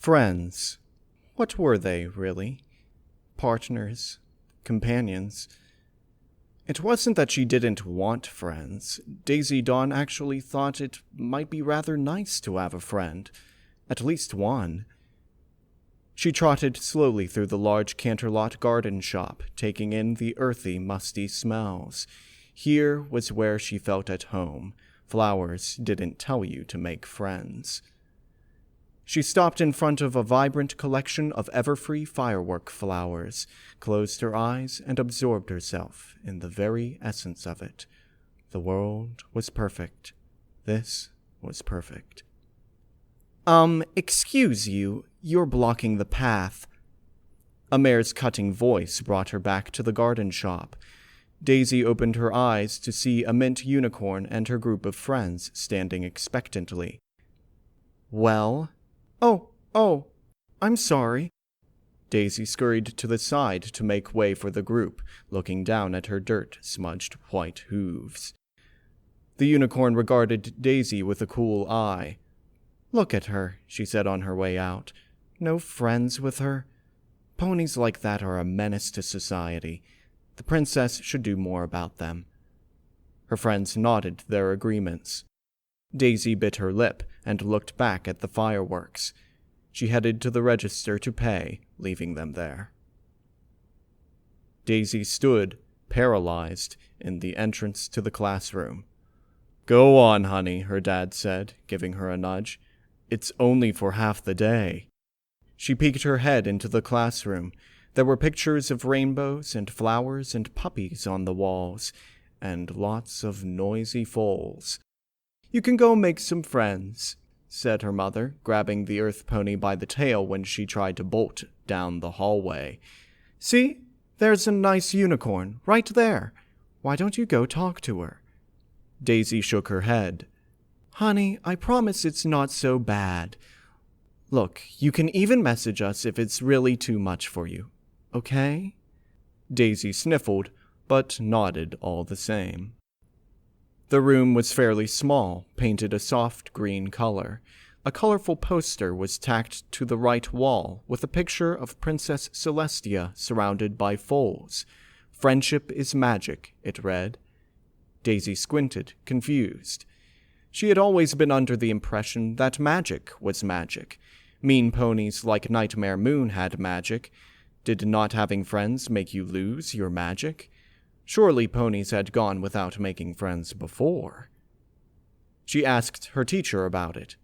Friends. What were they, really? Partners? Companions? It wasn't that she didn't want friends. Daisy Dawn actually thought it might be rather nice to have a friend. At least one. She trotted slowly through the large Canterlot garden shop, taking in the earthy, musty smells. Here was where she felt at home. Flowers didn't tell you to make friends. She stopped in front of a vibrant collection of everfree firework flowers, closed her eyes, and absorbed herself in the very essence of it. The world was perfect. This was perfect. Excuse you, you're blocking the path. A mare's cutting voice brought her back to the garden shop. Daisy opened her eyes to see a mint unicorn and her group of friends standing expectantly. Well? Oh, I'm sorry. Daisy scurried to the side to make way for the group, looking down at her dirt-smudged white hooves. The unicorn regarded Daisy with a cool eye. Look at her, she said on her way out. No friends with her? Ponies like that are a menace to society. The princess should do more about them. Her friends nodded their agreements. Daisy bit her lip and looked back at the fireworks. She headed to the register to pay, leaving them there. Daisy stood, paralyzed, in the entrance to the classroom. Go on, honey, her dad said, giving her a nudge. It's only for half the day. She peeked her head into the classroom. There were pictures of rainbows and flowers and puppies on the walls, and lots of noisy foals. You can go make some friends, said her mother, grabbing the earth pony by the tail when she tried to bolt down the hallway. See, there's a nice unicorn, right there. Why don't you go talk to her? Daisy shook her head. Honey, I promise it's not so bad. Look, you can even message us if it's really too much for you, okay? Daisy sniffled, but nodded all the same. The room was fairly small, painted a soft green color. A colorful poster was tacked to the right wall with a picture of Princess Celestia surrounded by foals. Friendship is magic, it read. Daisy squinted, confused. She had always been under the impression that magic was magic. Mean ponies like Nightmare Moon had magic. Did not having friends make you lose your magic? Surely ponies had gone without making friends before. She asked her teacher about it.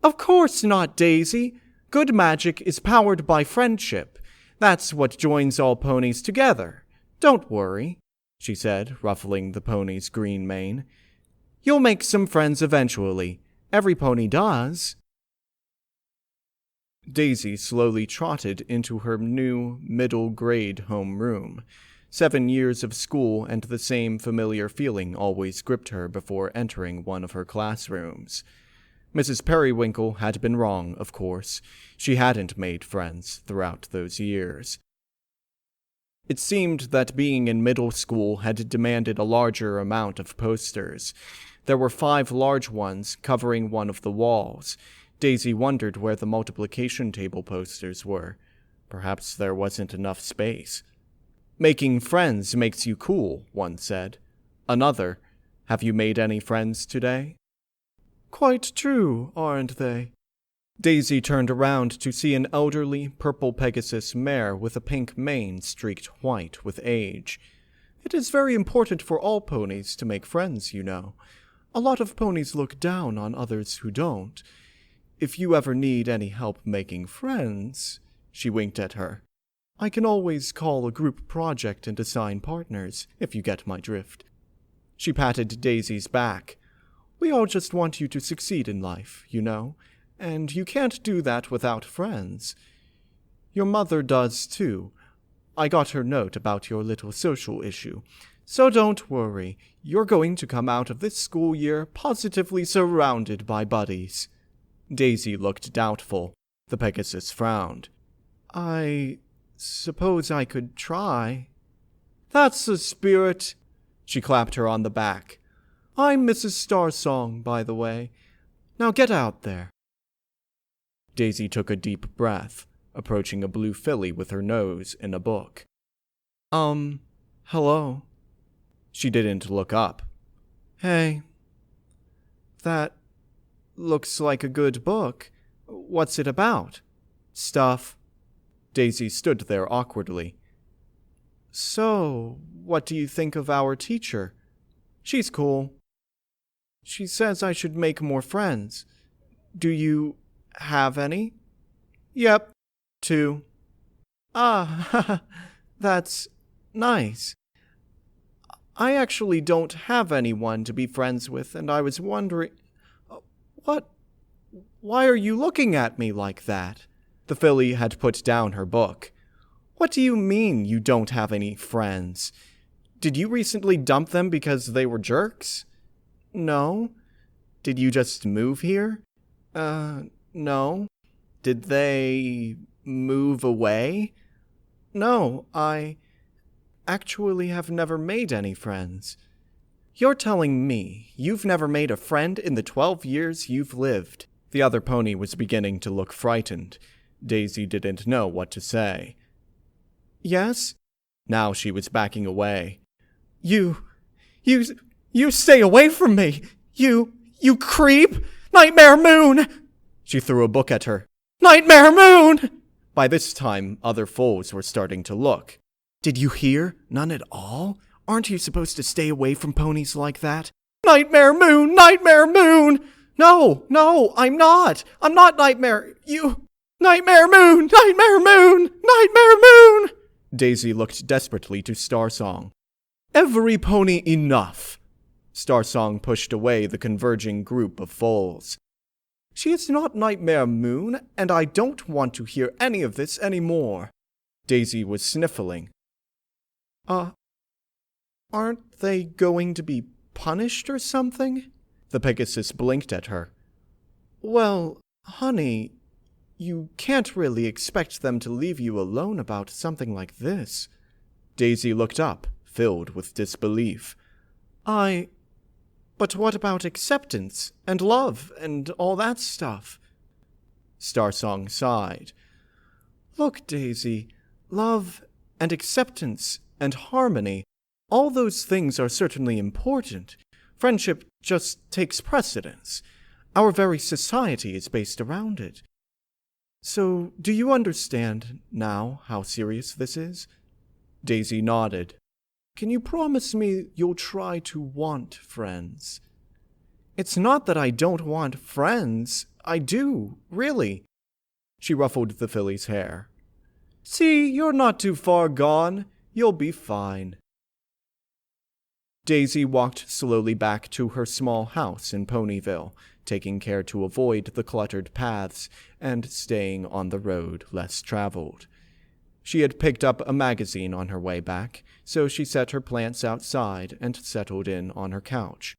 Of course not, Daisy. Good magic is powered by friendship. That's what joins all ponies together. Don't worry, she said, ruffling the pony's green mane. You'll make some friends eventually. Every pony does. Daisy slowly trotted into her new middle-grade homeroom. 7 years of school and the same familiar feeling always gripped her before entering one of her classrooms. Mrs. Periwinkle had been wrong, of course. She hadn't made friends throughout those years. It seemed that being in middle school had demanded a larger amount of posters. There were 5 large ones covering one of the walls. Daisy wondered where the multiplication table posters were. Perhaps there wasn't enough space. Making friends makes you cool, one said. Another, have you made any friends today? Quite true, aren't they? Daisy turned around to see an elderly, purple Pegasus mare with a pink mane streaked white with age. It is very important for all ponies to make friends, you know. A lot of ponies look down on others who don't. If you ever need any help making friends, she winked at her. I can always call a group project and assign partners, if you get my drift. She patted Daisy's back. We all just want you to succeed in life, you know, and you can't do that without friends. Your mother does, too. I got her note about your little social issue. So don't worry, you're going to come out of this school year positively surrounded by buddies. Daisy looked doubtful. The Pegasus frowned. I suppose I could try. That's the spirit. She clapped her on the back. I'm Mrs. Starsong, by the way. Now get out there. Daisy took a deep breath, approaching a blue filly with her nose in a book. Hello. She didn't look up. Hey. That looks like a good book. What's it about? Stuff. Daisy stood there awkwardly. So, what do you think of our teacher? She's cool. She says I should make more friends. Do you have any? Yep, 2. Ah, that's nice. I actually don't have anyone to be friends with, and I was wondering... What? Why are you looking at me like that? The filly had put down her book. What do you mean you don't have any friends? Did you recently dump them because they were jerks? No. Did you just move here? No. Did they move away? No, I actually have never made any friends. You're telling me you've never made a friend in the 12 years you've lived? The other pony was beginning to look frightened. Daisy didn't know what to say. Yes? Now she was backing away. You stay away from me! You creep! Nightmare Moon! She threw a book at her. Nightmare Moon! By this time, other foals were starting to look. Did you hear? None at all? Aren't you supposed to stay away from ponies like that? Nightmare Moon! Nightmare Moon! No, I'm not! I'm not Nightmare... Nightmare Moon! Nightmare Moon! Nightmare Moon! Daisy looked desperately to Starsong. Every pony enough! Starsong pushed away the converging group of foals. She is not Nightmare Moon, and I don't want to hear any of this anymore. Daisy was sniffling. Aren't they going to be punished or something? The Pegasus blinked at her. Well, honey, you can't really expect them to leave you alone about something like this. Daisy looked up, filled with disbelief. But what about acceptance, and love, and all that stuff? Starsong sighed. Look, Daisy, love, and acceptance, and harmony, all those things are certainly important. Friendship just takes precedence. Our very society is based around it. So, do you understand now how serious this is? Daisy nodded. Can you promise me you'll try to want friends? It's not that I don't want friends. I do, really. She ruffled the filly's hair. See, you're not too far gone. You'll be fine. Daisy walked slowly back to her small house in Ponyville, taking care to avoid the cluttered paths and staying on the road less traveled. She had picked up a magazine on her way back, so she set her plants outside and settled in on her couch.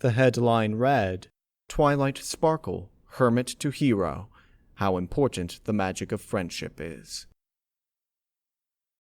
The headline read, Twilight Sparkle, Hermit to Hero, How Important the Magic of Friendship Is.